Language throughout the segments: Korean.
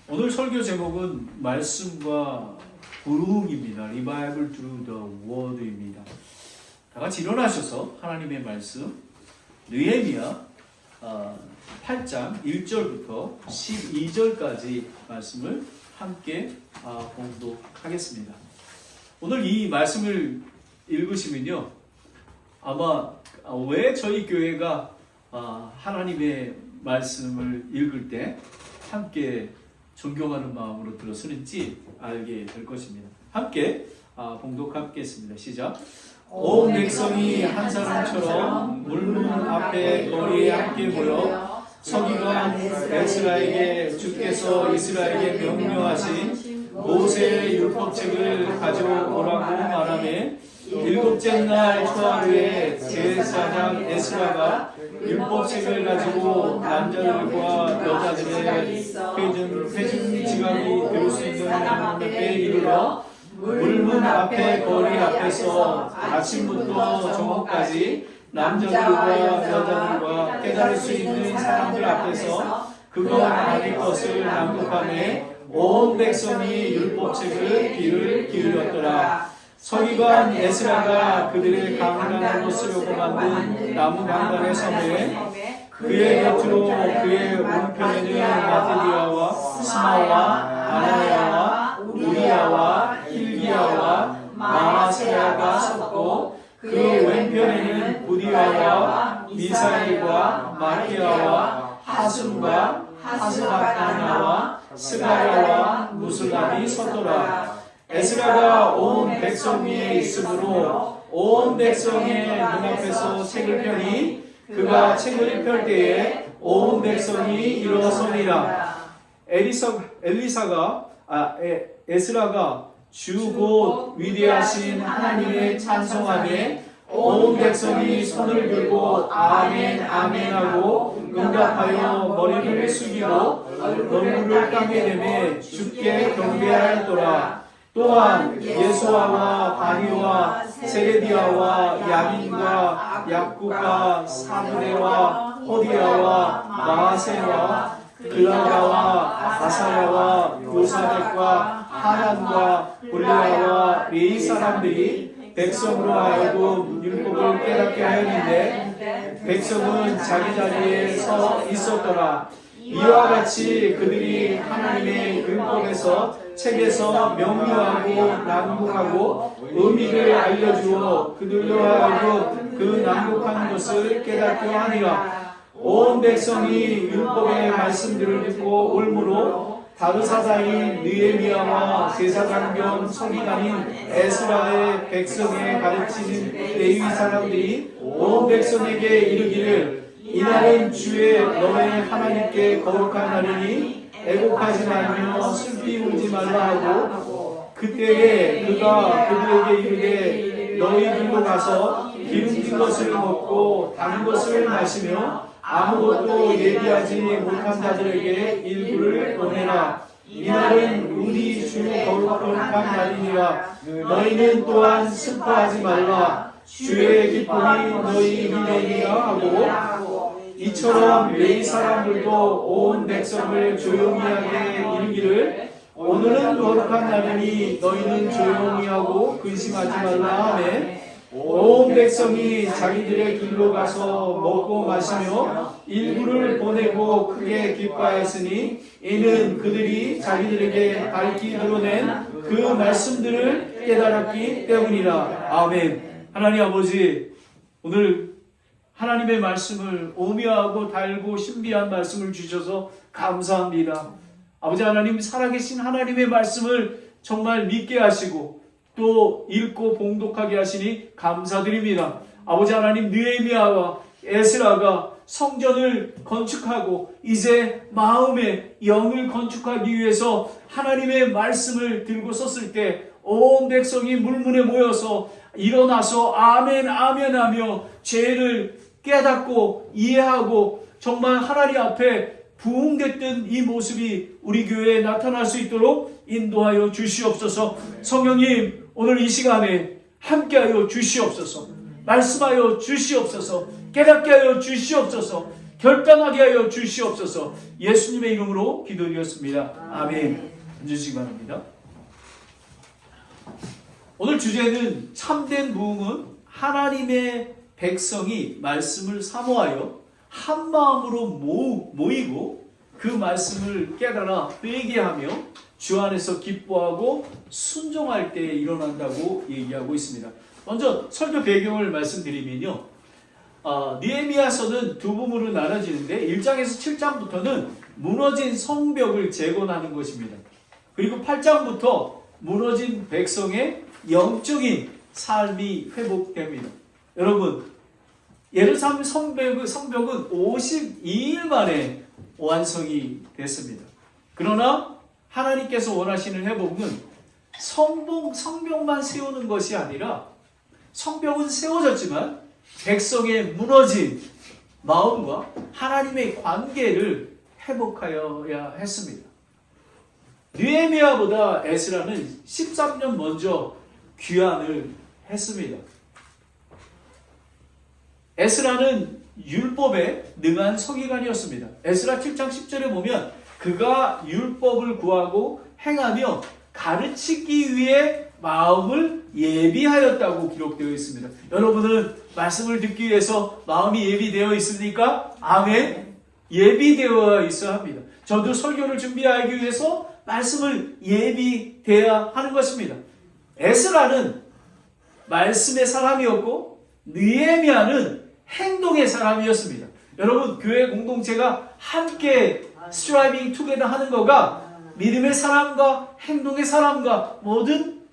오늘 설교 제목은 말씀과 부흥입니다. Revival through the Word입니다. 다 같이 일어나셔서 하나님의 말씀 느헤미야 8장 1절부터 12절까지 말씀을 함께 공독하겠습니다. 오늘 이 말씀을 읽으시면요, 아마 왜 저희 교회가 하나님의 말씀을 읽을 때 함께 존경하는 마음으로 들어서는지 알게 될 것입니다. 함께 봉독하겠습니다. 시작. 온 백성이 한 사람처럼 물문 앞에 거리에 함께 모여 서기관 에스라에게 주께서 이스라엘에게 명령하신 모세의 율법책을 가져오라고 말하며 일곱째 날 초하루에 제사장 에스라가 율법책을 가지고 남자들과 여자들의 회중 지각이 들을 수 있는 곳에 이르러 물문 앞에 거리 앞에서 아침부터 저녁까지 남자들과 여자들과 깨달을 수 있는 사람들 앞에서 그것 아닌 것을 낭독하며 온 백성이 율법책을 귀를 기울였더라. 서기관 에스라가 그들의 강단으로 쓰려고 만든 나무 강단에 서매 그의 곁으로 그의 오른편에는 마디디아와 스마와 아나야와 우리야와 힐기야와 마아세야가 섰고 그 왼편에는 부디아와 미사일과 마키야와 하순과 하스바타나와 스가랴와 무슬람이 섰더라. 에스라가 온 백성 위에 있으므로 온 백성의 눈앞에서 책을 펴니 그가 책을 펼 때에 온 백성이 일어서니라. 에스라가 주 곧 위대하신 하나님의 찬송하며 온 백성이 손을 들고 아멘 아멘 하고 응답하여 머리를 숙이고 얼굴을 땅에 내매 주께 경배하였더라. 또한 예수아와 바니와 세레비아와 야민과 약구가 사브레와 호디아와 마아세와 글라가와 아사야와 요사백과 하란과 볼리아와 레이 사람들이 백성으로 하여금 율법을 깨닫게 하였는데 백성은 자기 자리에 서 있었더라. 이와 같이 그들이 하나님의 율법에서 책에서 명료하고 낭독하고 의미를 알려주어 그들로 하여금 그 낭독한 것을 깨닫게 하니라. 온 백성이 율법의 말씀들을 듣고 올무로 다르사다인 느헤미야와 제사장 겸 서기관인 에스라의 백성에 가르치는 레위 사람들이 온 백성에게 이르기를 이날은 주의 너의 하나님께 거룩한 날이니 애곡하지 말며 슬피 울지 말라 하고 그때에 그가 그들에게 이르되 너희들로 가서 기름진 것을 먹고 단 것을 마시며 아무것도 얘기하지 못한 자들에게 일부를 보내라. 이날은 우리 주 거룩한 날이니라. 너희는 또한 슬퍼하지 말라. 주의 기쁨이 너희 위내니라 하고 이처럼 레위 사람들도 온 백성을 조용히 하게 이르기를 오늘은 거룩한 날이니 너희는 조용히 하고 근심하지 말라 하매 온 백성이 자기들의 길로 가서 먹고 마시며 일부를 보내고 크게 기뻐하였으니 이는 그들이 자기들에게 밝히 드러낸 그 말씀들을 깨달았기 때문이라. 아멘. 하나님 아버지, 오늘 하나님의 말씀을 오묘하고 달고 신비한 말씀을 주셔서 감사합니다. 아버지 하나님, 살아계신 하나님의 말씀을 정말 믿게 하시고 또 읽고 봉독하게 하시니 감사드립니다. 아버지 하나님, 느헤미야와 에스라가 성전을 건축하고 이제 마음의 영을 건축하기 위해서 하나님의 말씀을 들고 섰을 때 온 백성이 물문에 모여서 일어나서 아멘 아멘 하며 죄를 깨닫고 이해하고 정말 하나님 앞에 부흥됐던 이 모습이 우리 교회에 나타날 수 있도록 인도하여 주시옵소서. 성령님, 오늘 이 시간에 함께하여 주시옵소서. 말씀하여 주시옵소서. 깨닫게 하여 주시옵소서. 결단하게 하여 주시옵소서. 예수님의 이름으로 기도드렸습니다. 아멘. 앉으시기 바랍니다. 오늘 주제는 참된 부흥은 하나님의 백성이 말씀을 사모하여 한 마음으로 모이고 그 말씀을 깨달아 회개하며 주 안에서 기뻐하고 순종할 때 일어난다고 얘기하고 있습니다. 먼저 설교 배경을 말씀드리면요. 느헤미야서는 두 부분으로 나눠지는데 1장에서 7장부터는 무너진 성벽을 재건하는 것입니다. 그리고 8장부터 무너진 백성의 영적인 삶이 회복됩니다. 여러분, 예루살렘 성벽은 52일 만에 완성이 됐습니다. 그러나 하나님께서 원하시는 회복은 성벽만 세우는 것이 아니라 성벽은 세워졌지만 백성의 무너진 마음과 하나님의 관계를 회복하여야 했습니다. 느헤미야보다 에스라는 13년 먼저 귀환을 했습니다. 에스라는 율법에 능한 서기관이었습니다. 에스라 7장 10절에 보면 그가 율법을 구하고 행하며 가르치기 위해 마음을 예비하였다고 기록되어 있습니다. 여러분은 말씀을 듣기 위해서 마음이 예비되어 있습니까? 아멘. 예비되어 있어야 합니다. 저도 설교를 준비하기 위해서 말씀을 예비되어야 하는 것입니다. 에스라는 말씀의 사람이었고 느헤미야는 행동의 사람이었습니다. 여러분, 교회 공동체가 함께 스트라이빙 투게더 하는 거가 믿음의 사람과 행동의 사람과 모든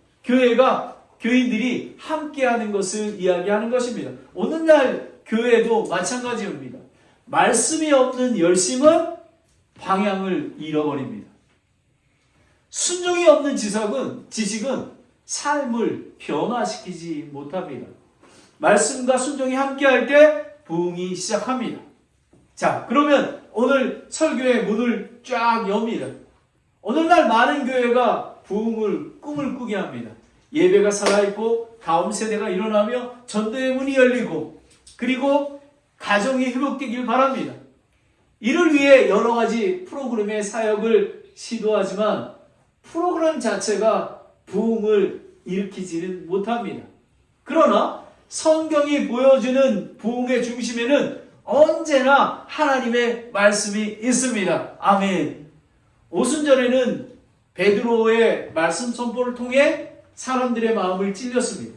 교인들이 함께하는 것을 이야기하는 것입니다. 오늘날 교회도 마찬가지입니다. 말씀이 없는 열심은 방향을 잃어버립니다. 순종이 없는 지식은 삶을 변화시키지 못합니다. 말씀과 순종이 함께할 때 부흥이 시작합니다. 자, 그러면 오늘 설교의 문을 쫙 엽니다. 오늘날 많은 교회가 부흥을 꿈을 꾸게 합니다. 예배가 살아있고 다음 세대가 일어나며 전도의 문이 열리고 그리고 가정이 회복되길 바랍니다. 이를 위해 여러 가지 프로그램의 사역을 시도하지만 프로그램 자체가 부흥을 일으키지는 못합니다. 그러나 성경이 보여주는 부흥의 중심에는 언제나 하나님의 말씀이 있습니다. 아멘. 오순절에는 베드로의 말씀 선포를 통해 사람들의 마음을 찔렸습니다.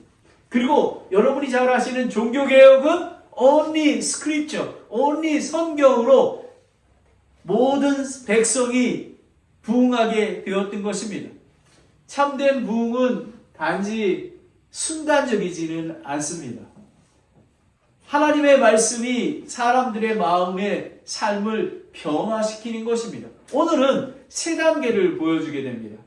그리고 여러분이 잘 아시는 종교개혁은 only scripture, only 성경으로 모든 백성이 부흥하게 되었던 것입니다. 참된 부흥은 단지 순간적이지는 않습니다. 하나님의 말씀이 사람들의 마음의 삶을 변화시키는 것입니다. 오늘은 세 단계를 보여주게 됩니다.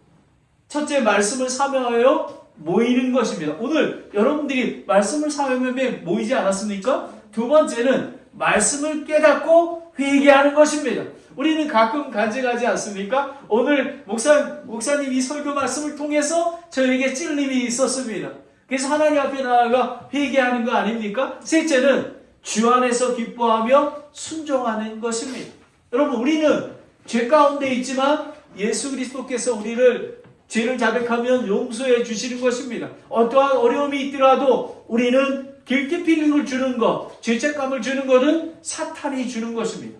첫째, 말씀을 사모하여 모이는 것입니다. 오늘 여러분들이 말씀을 사모하며 모이지 않았습니까? 두 번째는 말씀을 깨닫고 회개하는 것입니다. 우리는 가끔 간증하지 않습니까? 오늘 목사님 이 설교 말씀을 통해서 저에게 찔림이 있었습니다. 그래서 하나님 앞에 나아가 회개하는 거 아닙니까? 셋째는 주 안에서 기뻐하며 순종하는 것입니다. 여러분, 우리는 죄 가운데 있지만 예수 그리스도께서 우리를 죄를 자백하면 용서해 주시는 것입니다. 어떠한 어려움이 있더라도 우리는 길티 필링을 주는 것, 죄책감을 주는 것은 사탄이 주는 것입니다.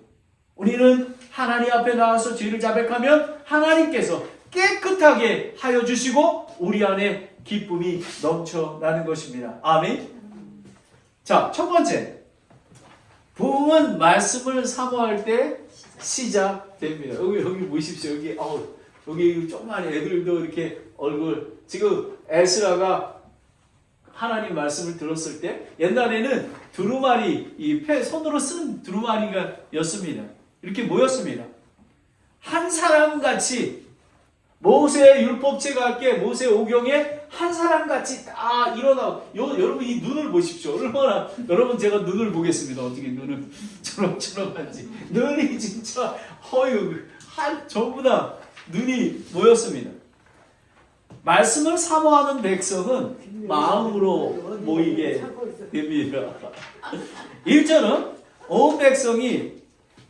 우리는 하나님 앞에 나와서 죄를 자백하면 하나님께서 깨끗하게 하여 주시고 우리 안에 기쁨이 넘쳐나는 것입니다. 아멘. 자, 첫 번째, 부흥은 말씀을 사모할 때 시작됩니다. 여기 보십시오. 여기 조그만 애들도 이렇게 얼굴. 지금 에스라가 하나님 말씀을 들었을 때 옛날에는 두루마리, 손으로 쓴 두루마리가 였습니다. 이렇게 모였습니다. 한 사람같이 모세의 율법책과 함께 모세 오경에 한 사람같이 다 일어나. 여러분 이 눈을 보십시오. 얼마나, 여러분 제가 눈을 보겠습니다. 어떻게 눈을 초롱초롱한지. 눈이 진짜 전부 다 눈이 모였습니다. 말씀을 사모하는 백성은 마음으로 모이게 됩니다. 1절은 온 백성이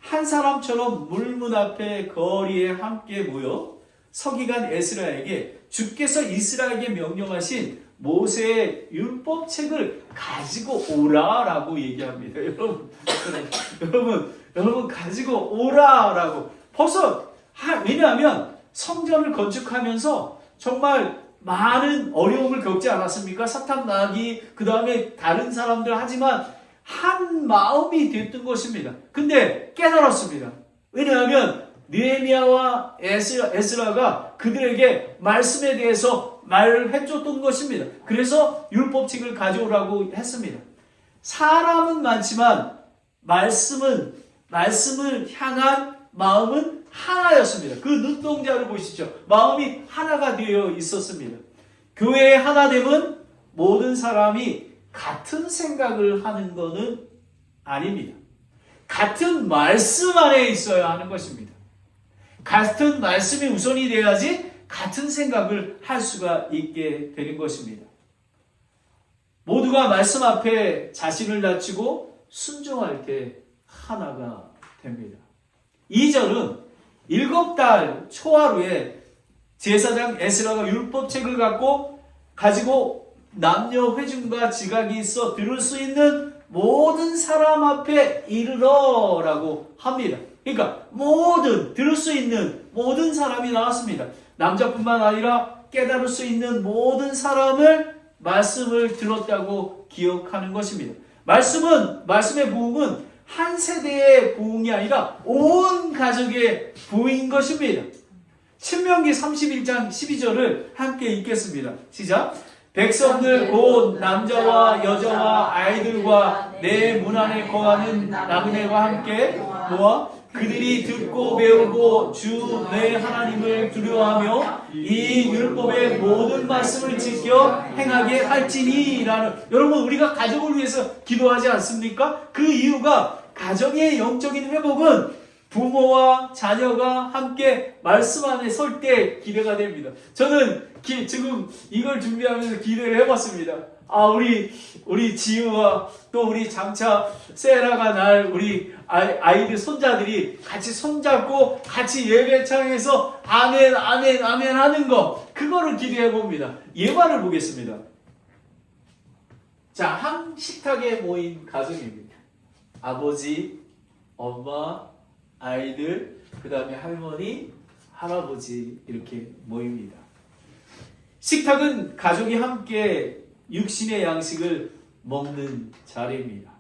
한 사람처럼 물문 앞에 거리에 함께 모여 서기관 에스라에게 주께서 이스라엘에게 명령하신 모세의 율법책을 가지고 오라라고 얘기합니다. 여러분 가지고 오라라고. 벌써 왜냐하면 성전을 건축하면서 정말 많은 어려움을 겪지 않았습니까? 사탄 나기, 그 다음에 다른 사람들, 하지만 한 마음이 됐던 것입니다. 근데 깨달았습니다. 왜냐하면 느헤미야와 에스라가 그들에게 말씀에 대해서 말을 해줬던 것입니다. 그래서 율법책을 가져오라고 했습니다. 사람은 많지만 말씀을 향한 마음은 하나였습니다. 그 눈동자를 보시죠. 마음이 하나가 되어 있었습니다. 교회의 하나됨은 모든 사람이 같은 생각을 하는 것은 아닙니다. 같은 말씀 안에 있어야 하는 것입니다. 같은 말씀이 우선이 돼야지 같은 생각을 할 수가 있게 되는 것입니다. 모두가 말씀 앞에 자신을 낮추고 순종할 때 하나가 됩니다. 2절은 7달 초하루에 제사장 에스라가 율법책을 가지고 남녀 회중과 지각이 있어 들을 수 있는 모든 사람 앞에 이르러라고 합니다. 그러니까 들을 수 있는 모든 사람이 나왔습니다. 남자뿐만 아니라 깨달을 수 있는 모든 사람을 말씀을 들었다고 기억하는 것입니다. 말씀의 부흥은 한 세대의 부흥이 아니라 온 가족의 부흥인 것입니다. 신명기 31장 12절을 함께 읽겠습니다. 시작. 백성들 곧 남자와 여자와 아이들과 내 문 안에 거하는 나그네와 함께 모아 그들이 듣고 배우고 주 내 하나님을 두려워하며 이 율법의 모든 말씀을 지켜 행하게 할지니라는. 여러분, 우리가 가족을 위해서 기도하지 않습니까? 그 이유가 가정의 영적인 회복은 부모와 자녀가 함께 말씀 안에 설 때 기대가 됩니다. 저는 지금 이걸 준비하면서 기대를 해봤습니다. 우리 지우와 또 우리 장차 세라가 날 우리 아이들 손자들이 같이 손잡고 같이 예배창에서 아멘 아멘 아멘 하는 거, 그거를 기대해 봅니다. 예화를 보겠습니다. 자, 한 식탁에 모인 가정입니다. 아버지, 엄마, 아이들, 그 다음에 할머니, 할아버지 이렇게 모입니다. 식탁은 가족이 함께 육신의 양식을 먹는 자리입니다.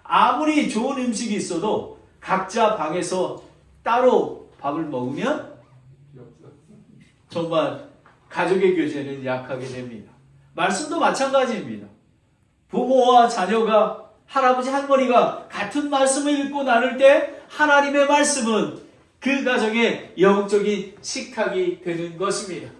아무리 좋은 음식이 있어도 각자 방에서 따로 밥을 먹으면 정말 가족의 교제는 약하게 됩니다. 말씀도 마찬가지입니다. 부모와 자녀가, 할아버지, 할머니가 같은 말씀을 읽고 나눌 때 하나님의 말씀은 그 가정의 영적인 식탁이 되는 것입니다.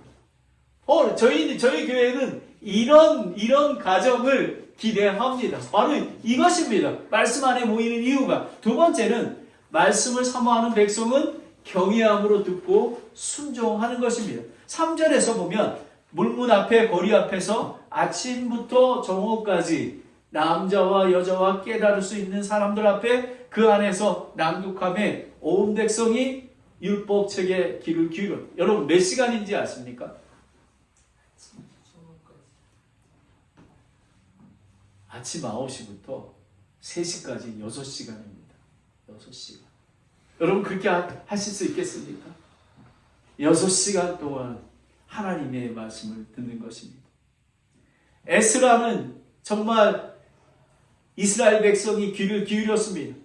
저희 교회는 이런 가정을 기대합니다. 바로 이것입니다. 말씀 안에 모이는 이유가. 두 번째는 말씀을 사모하는 백성은 경외함으로 듣고 순종하는 것입니다. 3절에서 보면 물문 앞에 거리 앞에서 아침부터 정오까지 남자와 여자와 깨달을 수 있는 사람들 앞에 그 안에서 낭독함에 온 백성이 율법책에 귀를 기울여. 여러분, 몇 시간인지 아십니까? 아침 9시부터 3시까지 6시간입니다. 6시간. 여러분, 그렇게 하실 수 있겠습니까? 6시간 동안 하나님의 말씀을 듣는 것입니다. 에스라는 정말 이스라엘 백성이 귀를 기울였습니다.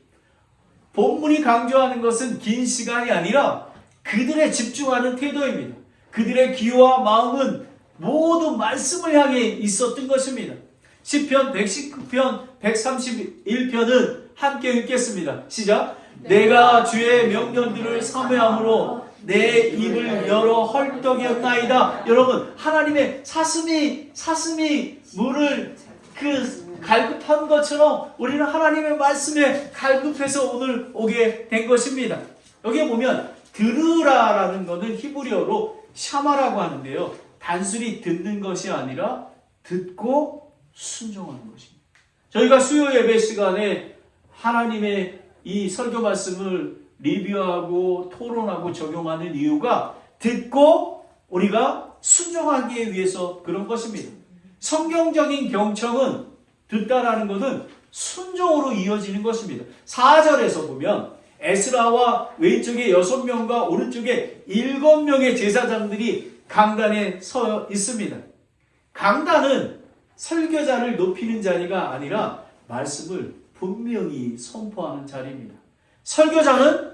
본문이 강조하는 것은 긴 시간이 아니라 그들의 집중하는 태도입니다. 그들의 귀와 마음은 모두 말씀을 향해 있었던 것입니다. 시편 119편 131편은 함께 읽겠습니다. 시작. 내가 주의 명령들을 사모함으로 내 입을 열어 헐떡였나이다. 여러분, 하나님의 사슴이 물을 갈급한 것처럼 우리는 하나님의 말씀에 갈급해서 오늘 오게 된 것입니다. 여기에 보면 들으라라는 것은 히브리어로 샤마라고 하는데요. 단순히 듣는 것이 아니라 듣고 순종하는 것입니다. 저희가 수요 예배 시간에 하나님의 이 설교 말씀을 리뷰하고 토론하고 적용하는 이유가 듣고 우리가 순종하기 위해서 그런 것입니다. 성경적인 경청은 듣다라는 것은 순종으로 이어지는 것입니다. 4절에서 보면 에스라와 왼쪽에 6명과 오른쪽에 7명의 제사장들이 강단에 서 있습니다. 강단은 설교자를 높이는 자리가 아니라 말씀을 분명히 선포하는 자리입니다. 설교자는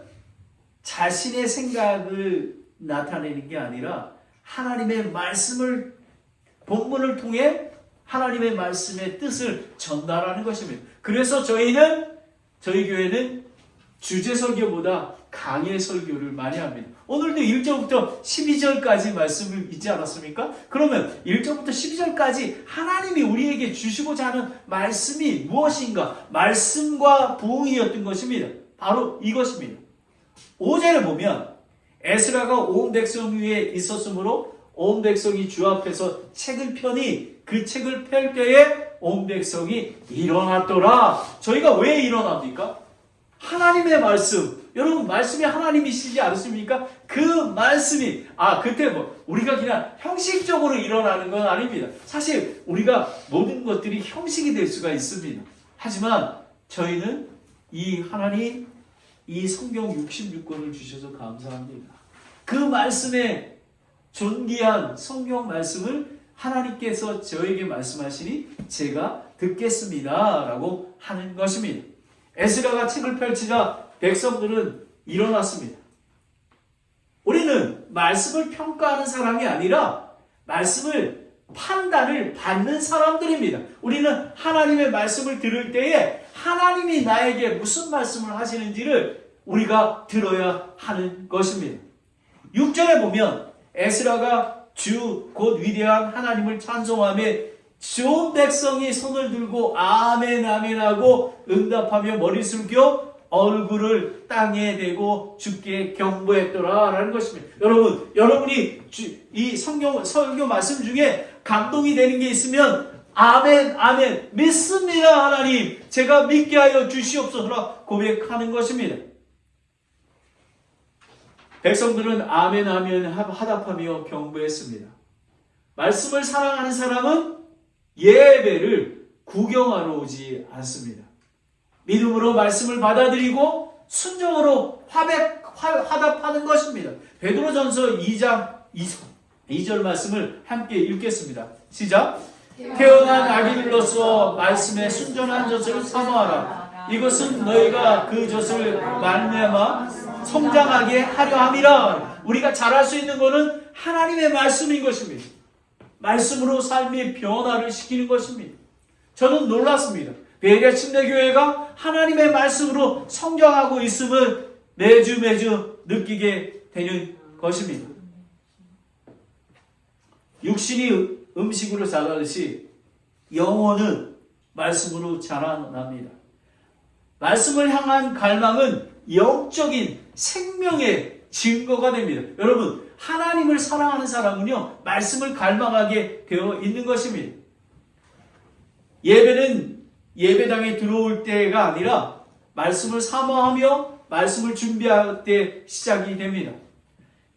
자신의 생각을 나타내는 게 아니라 하나님의 말씀을 본문을 통해 하나님의 말씀의 뜻을 전달하는 것입니다. 그래서 저희 교회는 주제 설교보다 강의 설교를 많이 합니다. 오늘도 1절부터 12절까지 말씀을 있지 않았습니까? 그러면 1절부터 12절까지 하나님이 우리에게 주시고자 하는 말씀이 무엇인가? 말씀과 부흥이었던 것입니다. 바로 이것입니다. 5절에 보면 에스라가 온 백성 위에 있었으므로 온 백성이 주 앞에서 책을 펴니 그 책을 펼 때에 온 백성이 일어났더라. 저희가 왜 일어납니까? 하나님의 말씀. 여러분, 말씀이 하나님이시지 않습니까? 그 말씀이, 그때 우리가 그냥 형식적으로 일어나는 건 아닙니다. 사실, 우리가 모든 것들이 형식이 될 수가 있습니다. 하지만, 저희는 하나님, 이 성경 66권을 주셔서 감사합니다. 그 말씀에 존귀한 성경 말씀을 하나님께서 저에게 말씀하시니 제가 듣겠습니다. 라고 하는 것입니다. 에스라가 책을 펼치자 백성들은 일어났습니다. 우리는 말씀을 평가하는 사람이 아니라 말씀을 판단을 받는 사람들입니다. 우리는 하나님의 말씀을 들을 때에 하나님이 나에게 무슨 말씀을 하시는지를 우리가 들어야 하는 것입니다. 6절에 보면 에스라가 주 곧 위대한 하나님을 찬송하며 온 백성이 손을 들고 아멘 아멘 하고 응답하며 머리 숙여 얼굴을 땅에 대고 주께 경배했더라 라는 것입니다. 여러분이 이 설교 말씀 중에 감동이 되는 게 있으면 아멘 아멘 믿습니다 하나님 제가 믿게 하여 주시옵소서 고백하는 것입니다. 백성들은 아멘 아멘 화답하며 경배했습니다. 말씀을 사랑하는 사람은 예배를 구경하러 오지 않습니다. 믿음으로 말씀을 받아들이고 순종으로 화답하는 것입니다. 베드로전서 2장 2절 말씀을 함께 읽겠습니다. 시작. 태어난 아기들로서 말씀에 순전한 젖을 사모하라. 이것은 너희가 그 젖을 말미암아 성장하게 하려 함이라. 우리가 잘할 수 있는 것은 하나님의 말씀인 것입니다. 말씀으로 삶의 변화를 시키는 것입니다. 저는 놀랐습니다. 베리아 침례교회가 하나님의 말씀으로 성장하고 있음을 매주 느끼게 되는 것입니다. 육신이 음식으로 자라듯이 영혼은 말씀으로 자라납니다. 말씀을 향한 갈망은 영적인 생명의 증거가 됩니다. 여러분, 하나님을 사랑하는 사람은요, 말씀을 갈망하게 되어 있는 것입니다. 예배는 예배당에 들어올 때가 아니라 말씀을 사모하며 말씀을 준비할 때 시작이 됩니다.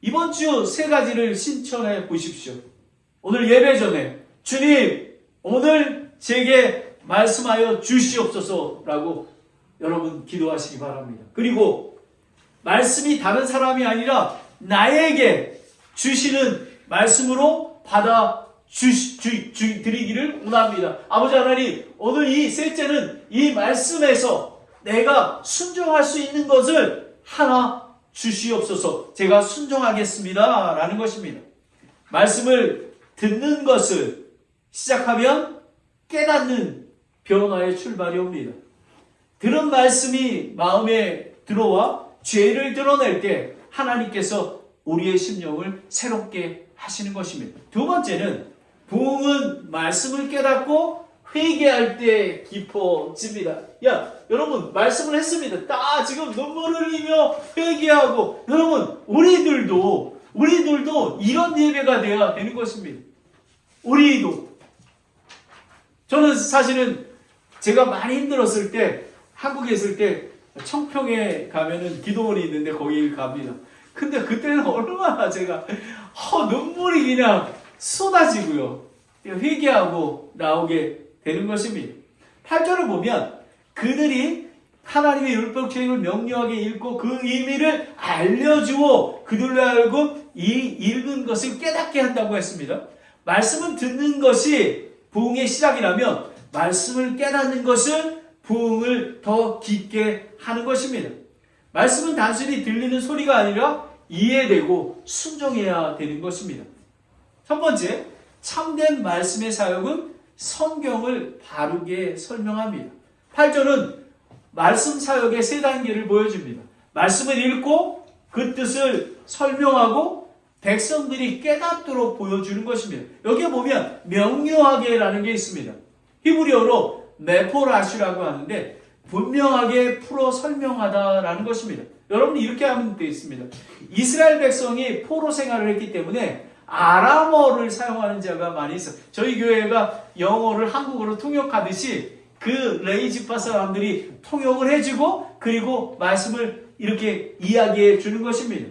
이번 주 3가지를 신청해 보십시오. 오늘 예배 전에 주님, 오늘 제게 말씀하여 주시옵소서라고 여러분 기도하시기 바랍니다. 그리고 말씀이 다른 사람이 아니라 나에게 주시는 말씀으로 받아 드리기를 원합니다. 아버지 하나님, 오늘 이 셋째는 이 말씀에서 내가 순종할 수 있는 것을 하나 주시옵소서. 제가 순종하겠습니다 라는 것입니다. 말씀을 듣는 것을 시작하면 깨닫는 변화의 출발이 옵니다. 들은 말씀이 마음에 들어와 죄를 드러낼 때 하나님께서 우리의 심령을 새롭게 하시는 것입니다. 두 번째는 부흥은 말씀을 깨닫고 회개할 때 깊어집니다. 여러분 말씀을 했습니다. 다 지금 눈물을 흘리며 회개하고 여러분 우리들도 이런 예배가 되어야 되는 것입니다. 우리도 저는 사실은 제가 많이 힘들었을 때 한국에 있을 때 청평에 가면은 기도원이 있는데 거기 갑니다. 근데 그때는 얼마나 제가 눈물이 그냥 쏟아지고요. 회개하고 나오게 되는 것입니다. 8절을 보면 그들이 하나님의 율법책을 명료하게 읽고 그 의미를 알려주어 그들로 하여금 이 읽은 것을 깨닫게 한다고 했습니다. 말씀은 듣는 것이 부흥의 시작이라면 말씀을 깨닫는 것은 부흥을 더 깊게 하는 것입니다. 말씀은 단순히 들리는 소리가 아니라 이해되고 순종해야 되는 것입니다. 첫 번째, 참된 말씀의 사역은 성경을 바르게 설명합니다. 8절은 말씀 사역의 세 단계를 보여줍니다. 말씀을 읽고 그 뜻을 설명하고 백성들이 깨닫도록 보여주는 것입니다. 여기에 보면 명료하게라는 게 있습니다. 히브리어로 메포라슈라고 하는데 분명하게 풀어 설명하다라는 것입니다. 여러분이 이렇게 하면 되어 있습니다. 이스라엘 백성이 포로 생활을 했기 때문에 아람어를 사용하는 자가 많이 있어요. 저희 교회가 영어를 한국어로 통역하듯이 그 레이지파 사람들이 통역을 해주고 그리고 말씀을 이렇게 이야기해 주는 것입니다.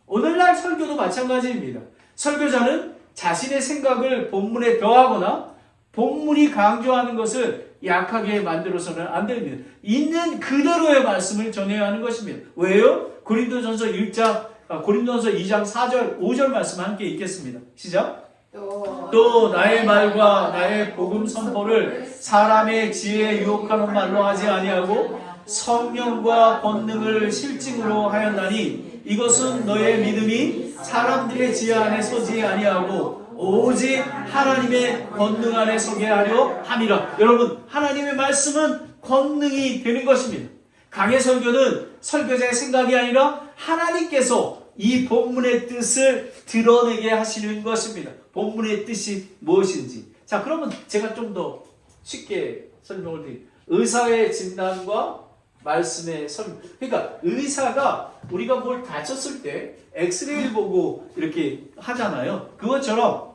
오늘날 설교도 마찬가지입니다. 설교자는 자신의 생각을 본문에 더하거나 본문이 강조하는 것을 약하게 만들어서는 안 됩니다. 있는 그대로의 말씀을 전해야 하는 것입니다. 왜요? 고린도전서 2장 4절 5절 말씀 함께 읽겠습니다. 시작. 또 나의 말과 나의 복음 선포를 사람의 지혜에 유혹하는 말로 하지 아니하고 성령과 권능을 실증으로 하였나니 이것은 너의 믿음이 사람들의 지혜 안에 서지 아니하고 오직 하나님의 권능 안에 서게 하려 함이라. 여러분, 하나님의 말씀은 권능이 되는 것입니다. 강해 설교는 설교자의 생각이 아니라 하나님께서 이 본문의 뜻을 드러내게 하시는 것입니다. 본문의 뜻이 무엇인지. 자, 그러면 제가 좀 더 쉽게 설명을 드릴게요. 의사의 진단과 말씀의 설명. 그러니까 의사가 우리가 뭘 다쳤을 때 엑스레이를 보고 이렇게 하잖아요. 그것처럼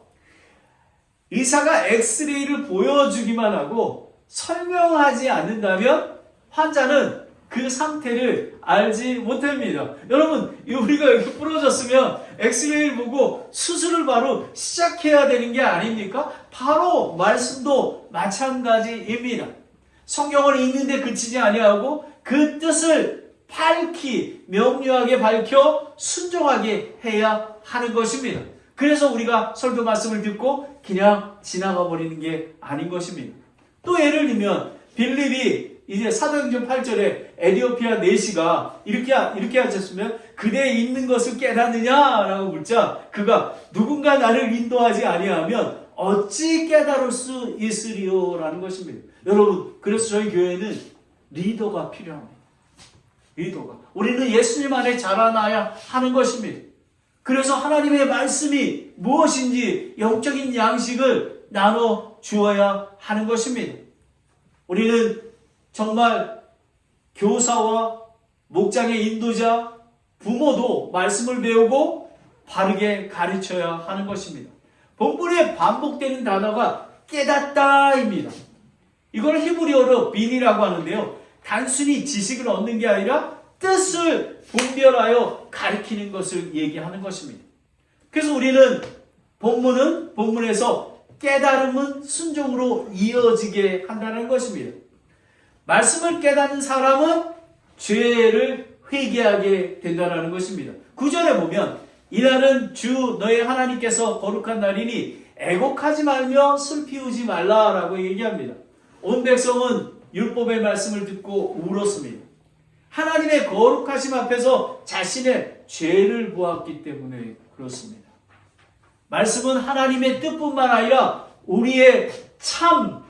의사가 엑스레이를 보여주기만 하고 설명하지 않는다면 환자는 그 상태를 알지 못합니다. 여러분, 우리가 이렇게 부러졌으면 엑스레이를 보고 수술을 바로 시작해야 되는 게 아닙니까? 바로 말씀도 마찬가지입니다. 성경을 읽는데 그치지 아니하고 그 뜻을 밝히 명료하게 밝혀 순종하게 해야 하는 것입니다. 그래서 우리가 설교 말씀을 듣고 그냥 지나가 버리는 게 아닌 것입니다. 또 예를 들면 빌립이 이제 사도행전 8절에 에디오피아 내시가 이렇게 하셨으면 그대 있는 것을 깨닫느냐라고 묻자 그가 누군가 나를 인도하지 아니하면 어찌 깨달을 수 있으리요라는 것입니다. 여러분, 그래서 저희 교회는 리더가 필요합니다. 리더가. 우리는 예수님 안에 자라나야 하는 것입니다. 그래서 하나님의 말씀이 무엇인지 영적인 양식을 나눠 주어야 하는 것입니다. 우리는 정말 교사와 목장의 인도자, 부모도 말씀을 배우고 바르게 가르쳐야 하는 것입니다. 본문에 반복되는 단어가 깨닫다입니다. 이걸 히브리어로 빈이라고 하는데요. 단순히 지식을 얻는 게 아니라 뜻을 분별하여 가르치는 것을 얘기하는 것입니다. 그래서 우리는 본문에서 깨달음은 순종으로 이어지게 한다는 것입니다. 말씀을 깨닫는 사람은 죄를 회개하게 된다는 것입니다. 9절에 보면 이날은 주 너의 하나님께서 거룩한 날이니 애곡하지 말며 슬피 우지 말라라고 얘기합니다. 온 백성은 율법의 말씀을 듣고 울었습니다. 하나님의 거룩하심 앞에서 자신의 죄를 보았기 때문에 그렇습니다. 말씀은 하나님의 뜻뿐만 아니라 우리의 참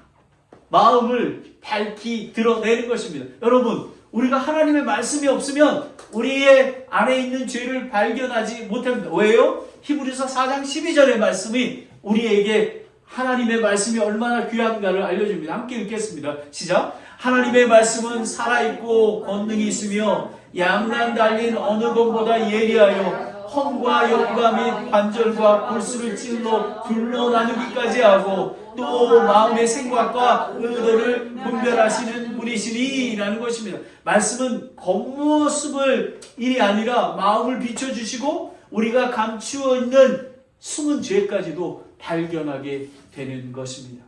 마음을 밝히 드러내는 것입니다. 여러분, 우리가 하나님의 말씀이 없으면 우리의 안에 있는 죄를 발견하지 못합니다. 왜요? 히브리서 4장 12절의 말씀이 우리에게 하나님의 말씀이 얼마나 귀한가를 알려줍니다. 함께 읽겠습니다. 시작. 하나님의 말씀은 살아있고 권능이 있으며 양난 달린 어느 것보다 예리하여 험과 역과 및 관절과 골수를 찔러 둘러 나누기까지 하고 또 마음의 생각과 의도를 분별하시는 분이시니라는 것입니다. 말씀은 겉모습을 일이 아니라 마음을 비춰주시고 우리가 감추어 있는 숨은 죄까지도 발견하게 되는 것입니다.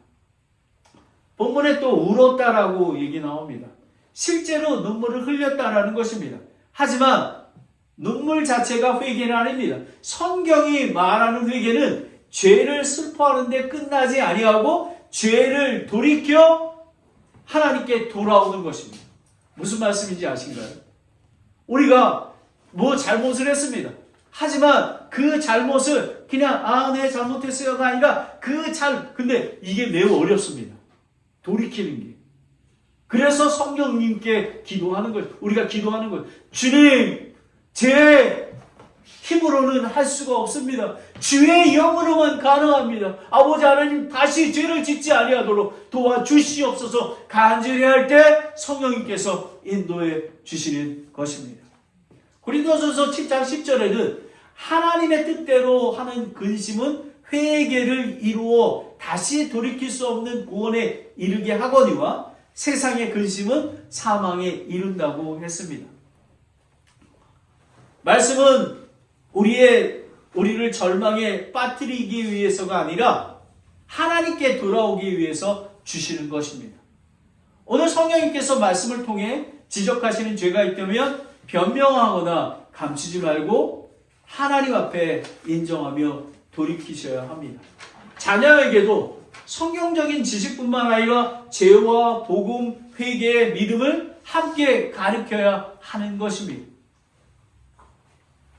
본문에 또 울었다라고 얘기 나옵니다. 실제로 눈물을 흘렸다라는 것입니다. 하지만 눈물 자체가 회개는 아닙니다. 성경이 말하는 회개는 죄를 슬퍼하는 데 끝나지 아니하고 죄를 돌이켜 하나님께 돌아오는 것입니다. 무슨 말씀인지 아신가요? 우리가 뭐 잘못을 했습니다. 하지만 그 잘못을 그냥 네 잘못했어요가 아니라 근데 이게 매우 어렵습니다. 돌이키는 게. 그래서 성령님께 기도하는 거예요. 우리가 기도하는 거예요. 주님, 제 힘으로는 할 수가 없습니다. 주의 영으로만 가능합니다. 아버지 하나님, 다시 죄를 짓지 아니하도록 도와주시옵소서. 간절히 할 때 성령님께서 인도해 주시는 것입니다. 고린도전서 7장 10절에는 하나님의 뜻대로 하는 근심은 회개를 이루어 다시 돌이킬 수 없는 구원에 이르게 하거니와 세상의 근심은 사망에 이른다고 했습니다. 말씀은 우리를 절망에 빠뜨리기 위해서가 아니라 하나님께 돌아오기 위해서 주시는 것입니다. 오늘 성령님께서 말씀을 통해 지적하시는 죄가 있다면 변명하거나 감추지 말고 하나님 앞에 인정하며 돌이키셔야 합니다. 자녀에게도 성경적인 지식뿐만 아니라 죄와 복음, 회개의 믿음을 함께 가르쳐야 하는 것입니다.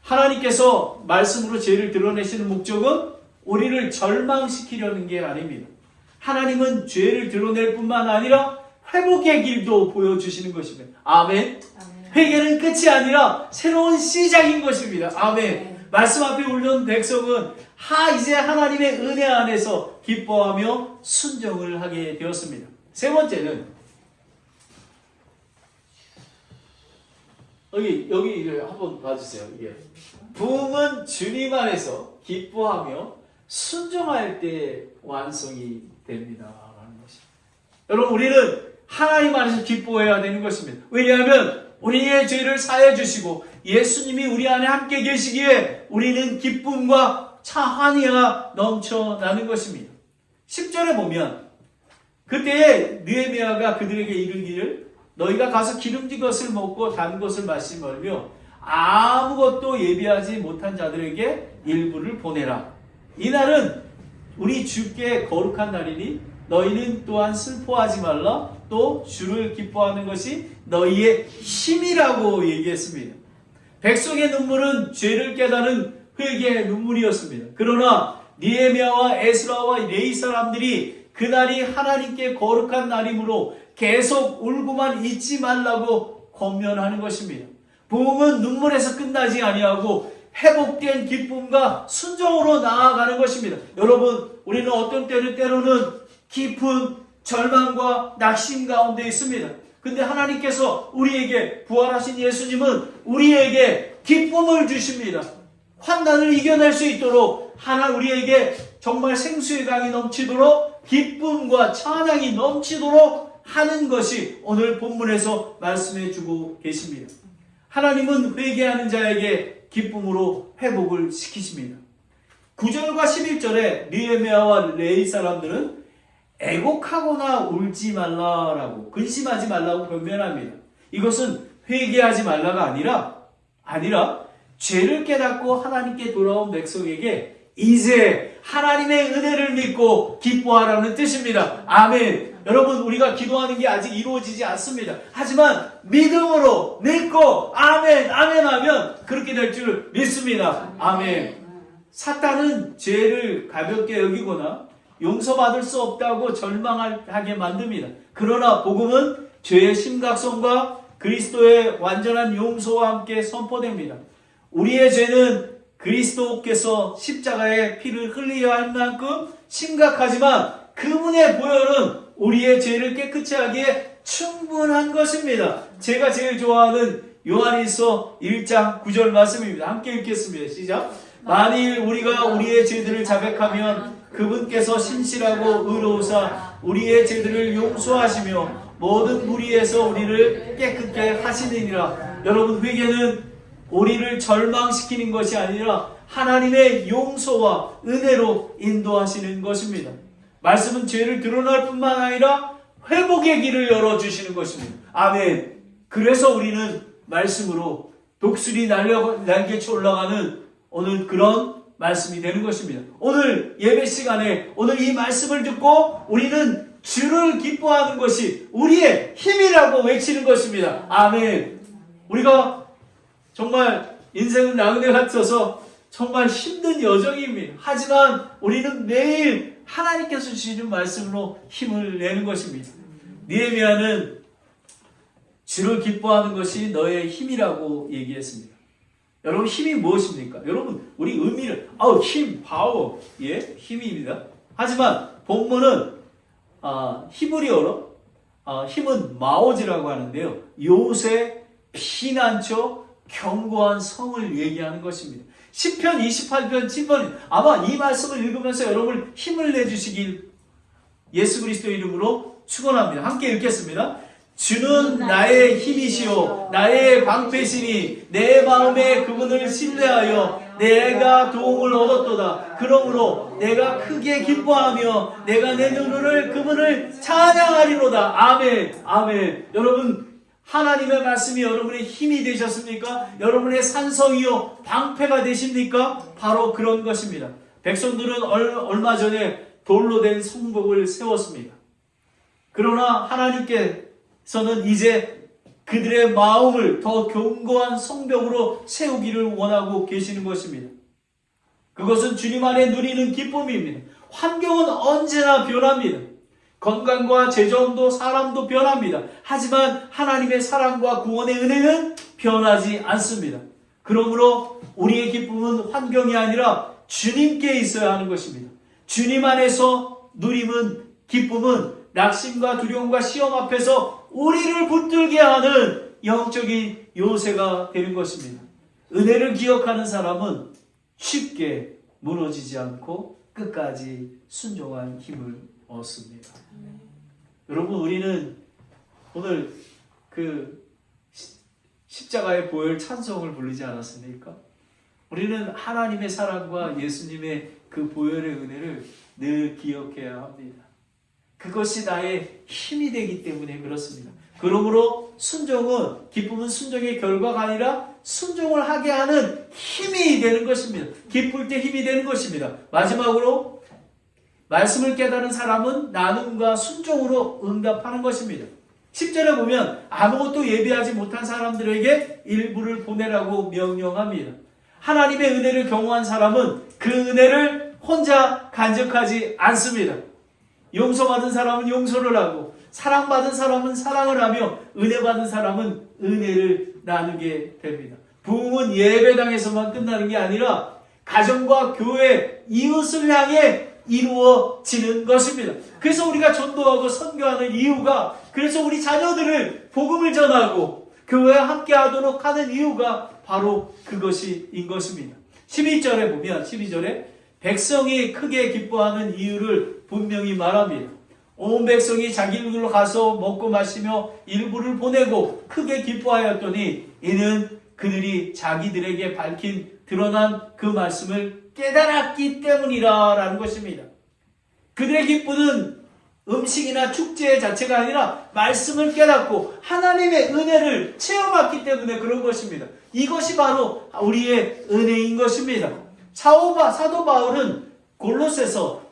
하나님께서 말씀으로 죄를 드러내시는 목적은 우리를 절망시키려는 게 아닙니다. 하나님은 죄를 드러낼 뿐만 아니라 회복의 길도 보여주시는 것입니다. 아멘. 회개는 끝이 아니라 새로운 시작인 것입니다. 아멘. 말씀 앞에 올려온 백성은 이제 하나님의 은혜 안에서 기뻐하며 순종을 하게 되었습니다. 세 번째는 여기 한번 봐주세요. 이게 부흥은 주님 안에서 기뻐하며 순종할 때 완성이 됩니다. 라는 것입니다. 여러분, 우리는 하나님 안에서 기뻐해야 되는 것입니다. 왜냐하면 우리의 죄를 사해 주시고 예수님이 우리 안에 함께 계시기에 우리는 기쁨과 찬양이 넘쳐나는 것입니다. 10절에 보면 그때에 느헤미야가 그들에게 이르기를 너희가 가서 기름진 것을 먹고 단 것을 마시지 말며 아무것도 예비하지 못한 자들에게 일부를 보내라. 이날은 우리 주께 거룩한 날이니 너희는 또한 슬퍼하지 말라. 또 주를 기뻐하는 것이 너희의 힘이라고 얘기했습니다. 백성의 눈물은 죄를 깨닫는 회개의 눈물이었습니다. 그러나 느헤미야와 에스라와 레위 사람들이 그날이 하나님께 거룩한 날이므로 계속 울고만 있지 말라고 권면하는 것입니다. 부흥은 눈물에서 끝나지 아니하고 회복된 기쁨과 순종으로 나아가는 것입니다. 여러분, 우리는 어떤 때로는 깊은 절망과 낙심 가운데 있습니다. 근데 하나님께서 우리에게 부활하신 예수님은 우리에게 기쁨을 주십니다. 환난을 이겨낼 수 있도록 우리에게 정말 생수의 강이 넘치도록 기쁨과 찬양이 넘치도록 하는 것이 오늘 본문에서 말씀해 주고 계십니다. 하나님은 회개하는 자에게 기쁨으로 회복을 시키십니다. 9절과 11절에 느헤미야와 레위 사람들은 애곡하거나 울지 말라라고, 근심하지 말라고 변명합니다. 이것은 회개하지 말라가 아니라 죄를 깨닫고 하나님께 돌아온 백성에게 이제 하나님의 은혜를 믿고 기뻐하라는 뜻입니다. 아멘. 여러분, 우리가 기도하는 게 아직 이루어지지 않습니다. 하지만 믿음으로 믿고 아멘 하면 그렇게 될 줄 믿습니다. 아멘. 사탄은 죄를 가볍게 여기거나 용서받을 수 없다고 절망하게 만듭니다. 그러나 복음은 죄의 심각성과 그리스도의 완전한 용서와 함께 선포됩니다. 우리의 죄는 그리스도께서 십자가에 피를 흘리려 할 만큼 심각하지만 그분의 보혈은 우리의 죄를 깨끗이 하기에 충분한 것입니다. 제가 제일 좋아하는 요한일서 1장 9절 말씀입니다. 함께 읽겠습니다. 시작. 만일 우리가 우리의 죄들을 자백하면 그분께서 신실하고 의로우사 우리의 죄들을 용서하시며 모든 무리에서 우리를 깨끗게 하시느니라. 여러분, 회개는 우리를 절망시키는 것이 아니라 하나님의 용서와 은혜로 인도하시는 것입니다. 말씀은 죄를 드러날 뿐만 아니라 회복의 길을 열어주시는 것입니다. 아멘. 그래서 우리는 말씀으로 독수리 날개쳐 올라가는 오늘 그런 말씀이 되는 것입니다. 오늘 예배 시간에 오늘 이 말씀을 듣고 우리는 주를 기뻐하는 것이 우리의 힘이라고 외치는 것입니다. 아멘. 우리가 정말 인생은 나그네 같아서 정말 힘든 여정입니다. 하지만 우리는 매일 하나님께서 주시는 말씀으로 힘을 내는 것입니다. 느헤미야는 주를 기뻐하는 것이 너의 힘이라고 얘기했습니다. 여러분, 힘이 무엇입니까? 여러분, 우리 의미를 힘, 파워, 힘입니다. 하지만 본문은 히브리어로 힘은 마오지라고 하는데요. 요새 피난처 견고한 성을 얘기하는 것입니다. 시편 28편 7번 아마 이 말씀을 읽으면서 여러분 힘을 내주시길 예수 그리스도 이름으로 축원합니다. 함께 읽겠습니다. 주는 나의 힘이시요 나의 방패시니 내 마음에 그분을 신뢰하여 내가 도움을 얻었도다. 그러므로 내가 크게 기뻐하며 내가 내 눈을 그분을 찬양하리로다. 아멘. 아멘. 여러분, 하나님의 말씀이 여러분의 힘이 되셨습니까? 여러분의 산성이요 방패가 되십니까? 바로 그런 것입니다. 백성들은 얼마 전에 돌로 된 성벽을 세웠습니다. 그러나 하나님께서는 이제 그들의 마음을 더 견고한 성벽으로 세우기를 원하고 계시는 것입니다. 그것은 주님 안에 누리는 기쁨입니다. 환경은 언제나 변합니다. 건강과 재정도 사람도 변합니다. 하지만 하나님의 사랑과 구원의 은혜는 변하지 않습니다. 그러므로 우리의 기쁨은 환경이 아니라 주님께 있어야 하는 것입니다. 주님 안에서 누림은 기쁨은 낙심과 두려움과 시험 앞에서 우리를 붙들게 하는 영적인 요새가 되는 것입니다. 은혜를 기억하는 사람은 쉽게 무너지지 않고 끝까지 순종한 힘을 얻습니다. 여러분, 우리는 오늘 그 십자가의 보혈 찬송을 부르지 않았습니까? 우리는 하나님의 사랑과 예수님의 그 보혈의 은혜를 늘 기억해야 합니다. 그것이 나의 힘이 되기 때문에 그렇습니다. 그러므로 순종은, 기쁨은 순종의 결과가 아니라 순종을 하게 하는 힘이 되는 것입니다. 기쁠 때 힘이 되는 것입니다. 마지막으로 말씀을 깨달은 사람은 나눔과 순종으로 응답하는 것입니다. 10절에 보면 아무것도 예비하지 못한 사람들에게 일부를 보내라고 명령합니다. 하나님의 은혜를 경험한 사람은 그 은혜를 혼자 간직하지 않습니다. 용서받은 사람은 용서를 하고 사랑받은 사람은 사랑을 하며 은혜받은 사람은 은혜를 나누게 됩니다. 부흥은 예배당에서만 끝나는 게 아니라 가정과 교회, 이웃을 향해 이루어지는 것입니다. 그래서 우리가 전도하고 선교하는 이유가, 그래서 우리 자녀들을 복음을 전하고 교회에 함께 하도록 하는 이유가 바로 그것인 것입니다. 12절에 보면 12절에 백성이 크게 기뻐하는 이유를 분명히 말합니다. 온 백성이 자기들로 가서 먹고 마시며 일부를 보내고 크게 기뻐하였더니 이는 그들이 자기들에게 밝힌 드러난 그 말씀을 깨달았기 때문이라 라는 것입니다. 그들의 기쁨은 음식이나 축제 자체가 아니라 말씀을 깨닫고 하나님의 은혜를 체험했기 때문에 그런 것입니다. 이것이 바로 우리의 은혜인 것입니다. 사도 바울은 골로새서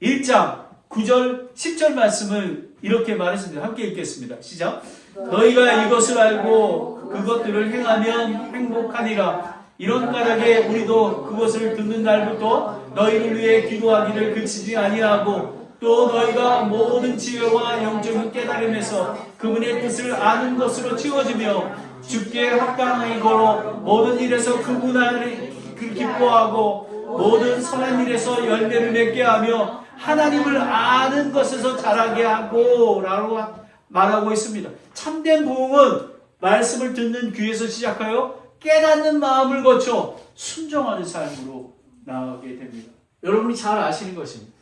1장 9절 10절 말씀을 이렇게 말했습니다. 함께 읽겠습니다. 시작. 너희가 이것을 알고 그것들을 행하면 행복하니라. 이런 까닭에 우리도 그것을 듣는 날부터 너희를 위해 기도하기를 그치지 아니하고 또 너희가 모든 지혜와 영적인 깨달음에서 그분의 뜻을 아는 것으로 채워지며 주께 합당하게 걸어 모든 일에서 그분 안에 기뻐하고 모든 선한 일에서 열매를 맺게 하며 하나님을 아는 것에서 자라게 하고 라고 말하고 있습니다. 참된 부흥은 말씀을 듣는 귀에서 시작하여 깨닫는 마음을 거쳐 순종하는 삶으로 나아가게 됩니다. 여러분이 잘 아시는 것입니다.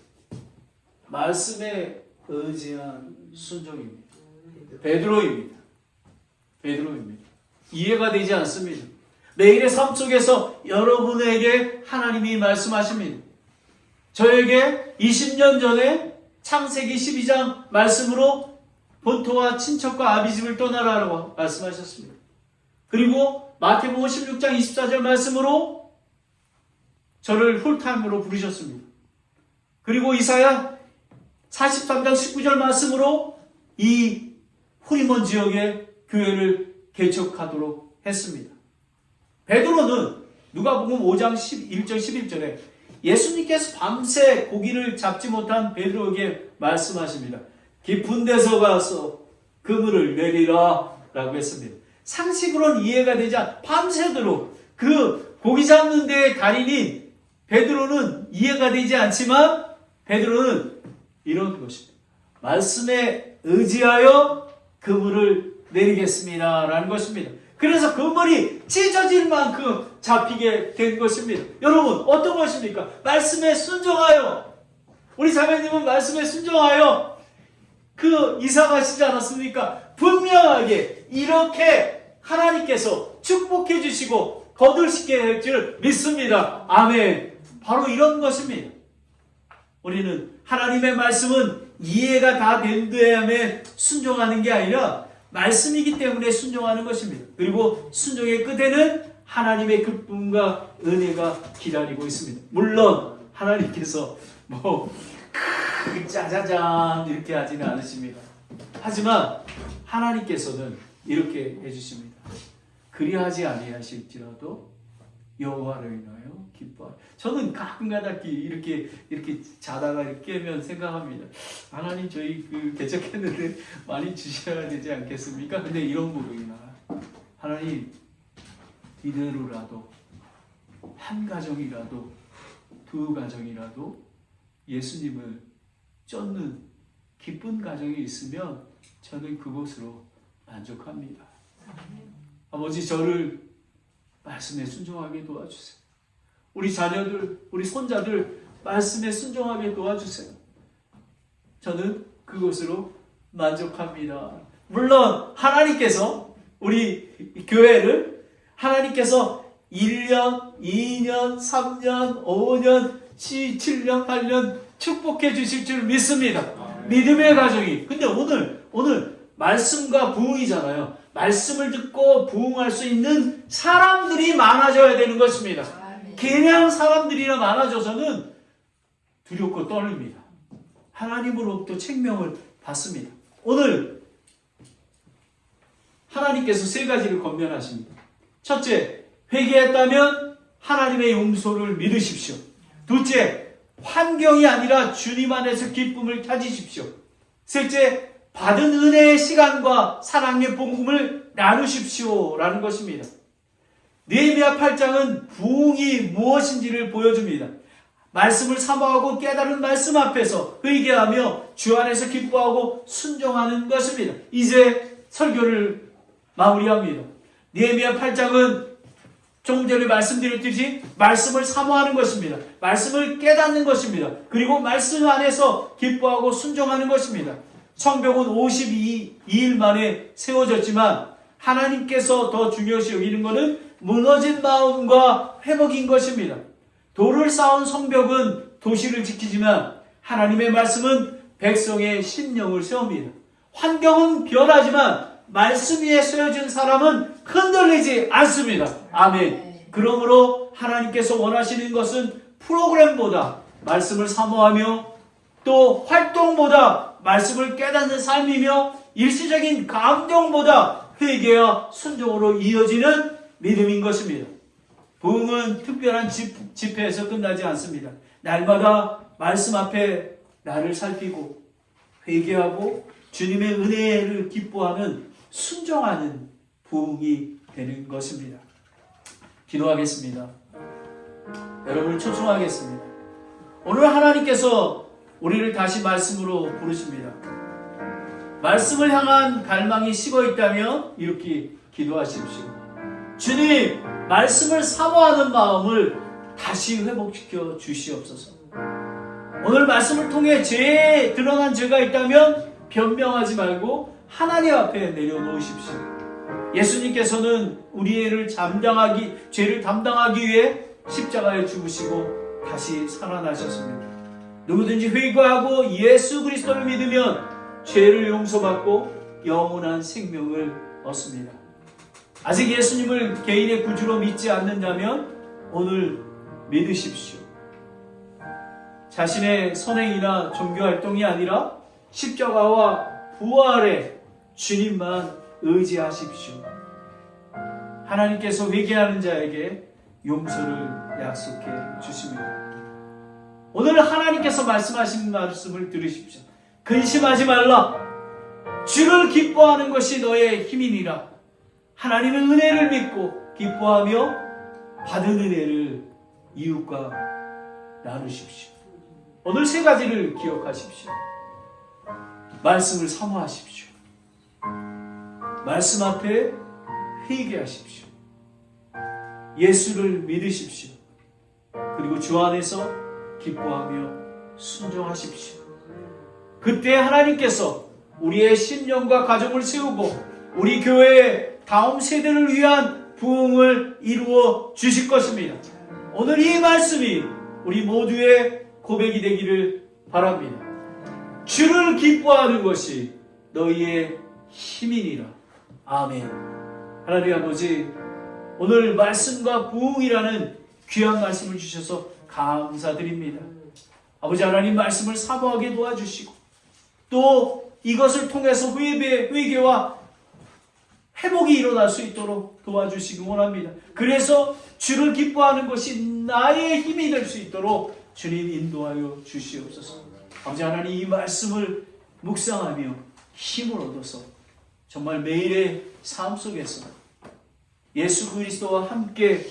말씀에 의지한 순종입니다. 베드로입니다. 이해가 되지 않습니다. 매일의 삶 속에서 여러분에게 하나님이 말씀하십니다. 저에게 20년 전에 창세기 12장 말씀으로 본토와 친척과 아비집을 떠나라고 말씀하셨습니다. 그리고 마태복음 16장 24절 말씀으로 저를 풀타임으로 부르셨습니다. 그리고 이사야 43장 19절 말씀으로 이 후리몬 지역의 교회를 개척하도록 했습니다. 베드로는 누가복음 5장 1절 11절에 예수님께서 밤새 고기를 잡지 못한 베드로에게 말씀하십니다. 깊은 데서 가서 그물을 내리라 라고 했습니다. 상식으로는 이해가 되지 않아 밤새도록 그 고기 잡는 데의 달인인 베드로는 이해가 되지 않지만 베드로는 이런 것입니다. 말씀에 의지하여 그물을 내리겠습니다 라는 것입니다. 그래서 그물이 찢어질 만큼 잡히게 된 것입니다. 여러분 어떤 것입니까? 말씀에 순종하여, 우리 자매님은 말씀에 순종하여 그 이사 가시지 않았습니까? 분명하게 이렇게 하나님께서 축복해 주시고 거듭시게 할 줄 믿습니다. 아멘. 바로 이런 것입니다. 우리는 하나님의 말씀은 이해가 다 된 다음에 순종하는 게 아니라 말씀이기 때문에 순종하는 것입니다. 그리고 순종의 끝에는 하나님의 기쁨과 은혜가 기다리고 있습니다. 물론 하나님께서 짜자잔 이렇게 하지는 않으십니다. 하지만 하나님께서는 이렇게 해주십니다. 그리하지 아니하실지라도 여호와를 인하여 기뻐하라. 저는 가끔가다 이렇게 자다가 깨면 생각합니다. 하나님 저희 개척했는데 많이 주셔야 되지 않겠습니까? 근데 이런 부분이나 하나님 이대로라도 한 가정이라도 두 가정이라도 예수님을 쫓는 기쁜 가정이 있으면 저는 그것으로 만족합니다. 아버지 저를 말씀에 순종하게 도와주세요. 우리 자녀들, 우리 손자들 말씀에 순종하게 도와주세요. 저는 그것으로 만족합니다. 물론 하나님께서 우리 교회를 하나님께서 1년, 2년, 3년, 5년, 7년, 8년 축복해 주실 줄 믿습니다. 믿음의 가정이. 근데 오늘 말씀과 부흥이잖아요. 말씀을 듣고 부흥할 수 있는 사람들이 많아져야 되는 것입니다. 그냥 사람들이나 많아져서는 두렵고 떨립니다. 하나님으로부터 책명을 받습니다. 오늘 하나님께서 세 가지를 권면하십니다. 첫째, 회개했다면 하나님의 용서를 믿으십시오. 둘째, 환경이 아니라 주님 안에서 기쁨을 찾으십시오. 셋째, 받은 은혜의 시간과 사랑의 복음을 나누십시오 라는 것입니다. 느헤미야 8장은 부흥이 무엇인지를 보여줍니다. 말씀을 사모하고 깨달은 말씀 앞에서 회개하며 주 안에서 기뻐하고 순종하는 것입니다. 이제 설교를 마무리합니다. 느헤미야 8장은 조금 전에 말씀드렸듯이 말씀을 사모하는 것입니다. 말씀을 깨닫는 것입니다. 그리고 말씀 안에서 기뻐하고 순종하는 것입니다. 성벽은 52일 만에 세워졌지만 하나님께서 더 중요시 여기는 것은 무너진 마음과 회복인 것입니다. 돌을 쌓은 성벽은 도시를 지키지만 하나님의 말씀은 백성의 심령을 세웁니다. 환경은 변하지만 말씀 위에 세워진 사람은 흔들리지 않습니다. 아멘. 그러므로 하나님께서 원하시는 것은 프로그램보다 말씀을 사모하며 또 활동보다 말씀을 깨닫는 삶이며 일시적인 감정보다 회개와 순종으로 이어지는 믿음인 것입니다. 부흥은 특별한 집회에서 끝나지 않습니다. 날마다 말씀 앞에 나를 살피고 회개하고 주님의 은혜를 기뻐하는 순종하는 부흥이 되는 것입니다. 기도하겠습니다. 여러분을 초청하겠습니다. 오늘 하나님께서 우리를 다시 말씀으로 부르십니다. 말씀을 향한 갈망이 식어 있다면 이렇게 기도하십시오. 주님, 말씀을 사모하는 마음을 다시 회복시켜 주시옵소서. 오늘 말씀을 통해 죄에 드러난 죄가 있다면 변명하지 말고 하나님 앞에 내려놓으십시오. 예수님께서는 우리의 죄를 담당하기 위해 십자가에 죽으시고 다시 살아나셨습니다. 누구든지 회개하고 예수 그리스도를 믿으면 죄를 용서받고 영원한 생명을 얻습니다. 아직 예수님을 개인의 구주로 믿지 않는다면 오늘 믿으십시오. 자신의 선행이나 종교활동이 아니라 십자가와 부활의 주님만 의지하십시오. 하나님께서 회개하는 자에게 용서를 약속해 주십니다. 오늘 하나님께서 말씀하신 말씀을 들으십시오. 근심하지 말라. 주를 기뻐하는 것이 너의 힘이니라. 하나님의 은혜를 믿고 기뻐하며 받은 은혜를 이웃과 나누십시오. 오늘 세 가지를 기억하십시오. 말씀을 사모하십시오. 말씀 앞에 회개하십시오. 예수를 믿으십시오. 그리고 주 안에서 기뻐하며 순종하십시오. 그때 하나님께서 우리의 신령과 가정을 세우고 우리 교회의 다음 세대를 위한 부흥을 이루어 주실 것입니다. 오늘 이 말씀이 우리 모두의 고백이 되기를 바랍니다. 주를 기뻐하는 것이 너희의 힘이니라. 아멘. 하나님 아버지, 오늘 말씀과 부흥이라는 귀한 말씀을 주셔서 감사드립니다. 아버지 하나님, 말씀을 사모하게 도와주시고 또 이것을 통해서 회개와 회복이 일어날 수 있도록 도와주시기 원합니다. 그래서 주를 기뻐하는 것이 나의 힘이 될 수 있도록 주님 인도하여 주시옵소서. 아버지 하나님, 이 말씀을 묵상하며 힘을 얻어서 정말 매일의 삶 속에서 예수 그리스도와 함께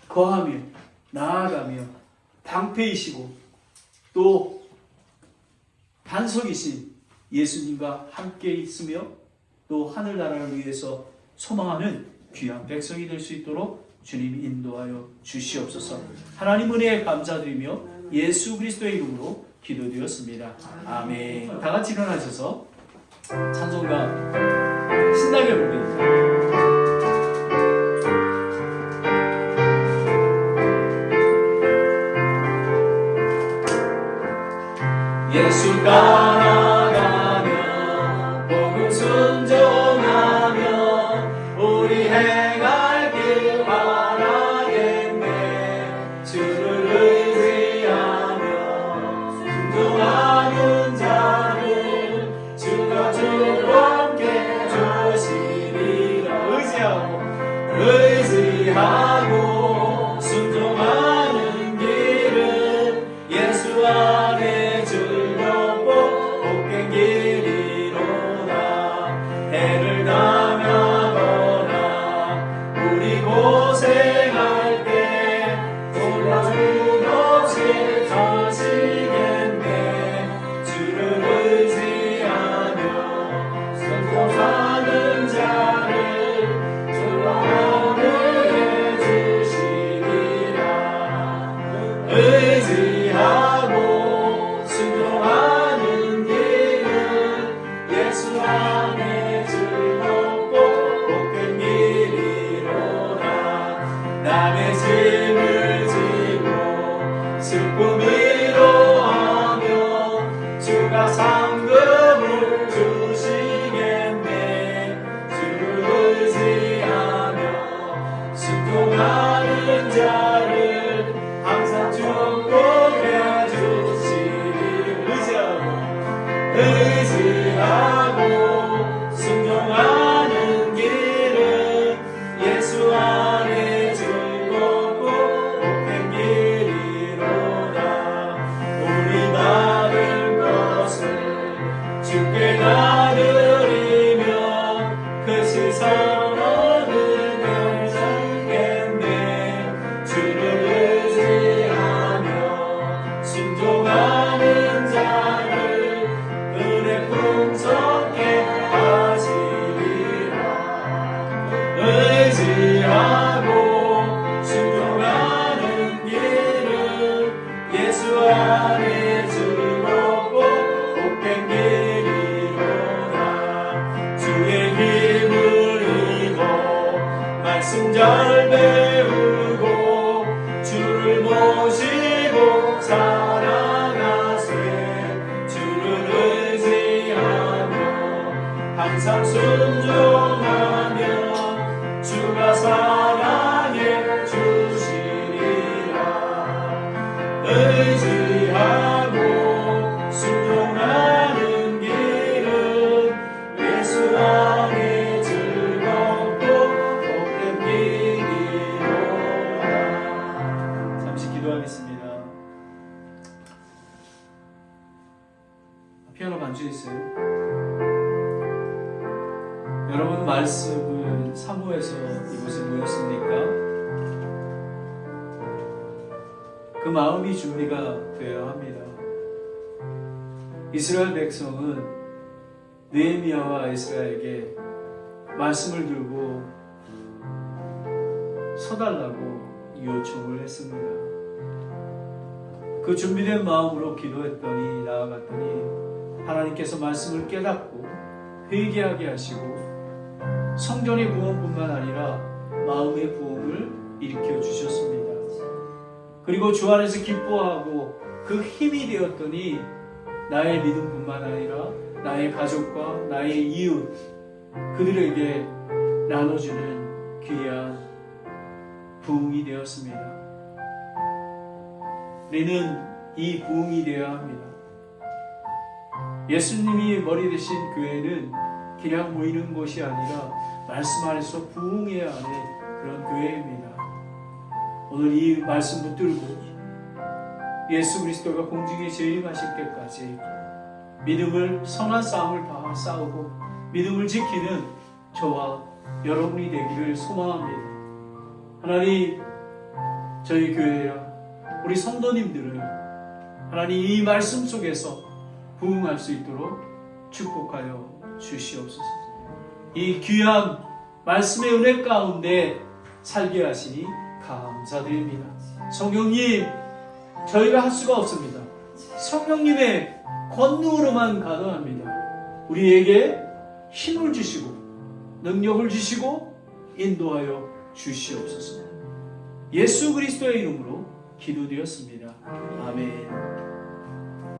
거하며 나아가며 방패이시고 또 반석이신 예수님과 함께 있으며 또 하늘나라를 위해서 소망하는 귀한 백성이 될 수 있도록 주님이 인도하여 주시옵소서. 하나님 은혜에 감사드리며 예수 그리스도의 이름으로 기도드렸습니다. 아멘. 다 같이 일어나셔서 찬송가 신나게 부릅니다. 예수 따라가며 복음 순종하며 우리 행할 길 바라겠네. 주를 의지하며 순종하는 자를 주가 즐겁게 주시리라. 의지하고 순종하는 길은 예수 안에 해를 당하거나 우리 고생할 때 돌아준 없이 가시겠네. 주를 의지하며 선포하는 자를 조롱하게 해주시리라. 의지하고 순종하는 길은 예수 안에 남의 짐을 지고 슬픔 위로하며 주가 상급을 주시겠네. 주를 의지하며 순종하는 자를 항상 축복해 주시리. 의지하고 순종하는 길은 예수 안에 주께 나누리며 그 시선을 괜찮겠네. 주를 의지하며 순종하는 자를 은혜 풍성케 하시리라. 안에 즐겁고 복된 길이로다. 주의 힘을 입어 말씀 잘 배우고 주를 모시고 사랑하세. 주를 의지하며 항상 순종하면 주가 사랑해 주시리라. 의지하고 순종하는 길은 예수 안에 즐겁고 복된 길이로다. 잠시 기도하겠습니다. 피아노 반주했어요. 여러분 말씀을 사모해서 이곳에 모였습니까? 그 마음이 준비가 되어야 합니다. 이스라엘 백성은 느헤미야와 에스라에게 말씀을 들고 서달라고 요청을 했습니다. 그 준비된 마음으로 기도했더니 나아갔더니 하나님께서 말씀을 깨닫고 회개하게 하시고 성전의 부흥뿐만 아니라 마음의 부흥을 일으켜 주셨습니다. 그리고 주 안에서 기뻐하고 그 힘이 되었더니 나의 믿음뿐만 아니라 나의 가족과 나의 이웃 그들에게 나눠주는 귀한 부흥이 되었습니다. 우리는 이 부흥이 되어야 합니다. 예수님이 머리 되신 교회는 그냥 모이는 곳이 아니라 말씀 안에서 부흥해야 하는 그런 교회입니다. 오늘 이 말씀 붙들고 예수 그리스도가 공중에 재림하실 때까지 믿음을 선한 싸움을 다 싸우고 믿음을 지키는 저와 여러분이 되기를 소망합니다. 하나님, 저희 교회야 우리 성도님들을 하나님 이 말씀 속에서 부흥할 수 있도록 축복하여 주시옵소서. 이 귀한 말씀의 은혜 가운데 살게 하시니 감사드립니다. 성령님, 저희가 할 수가 없습니다. 성령님의 권능으로만 가능합니다. 우리에게 힘을 주시고 능력을 주시고 인도하여 주시옵소서. 예수 그리스도의 이름으로 기도드렸습니다. 아멘.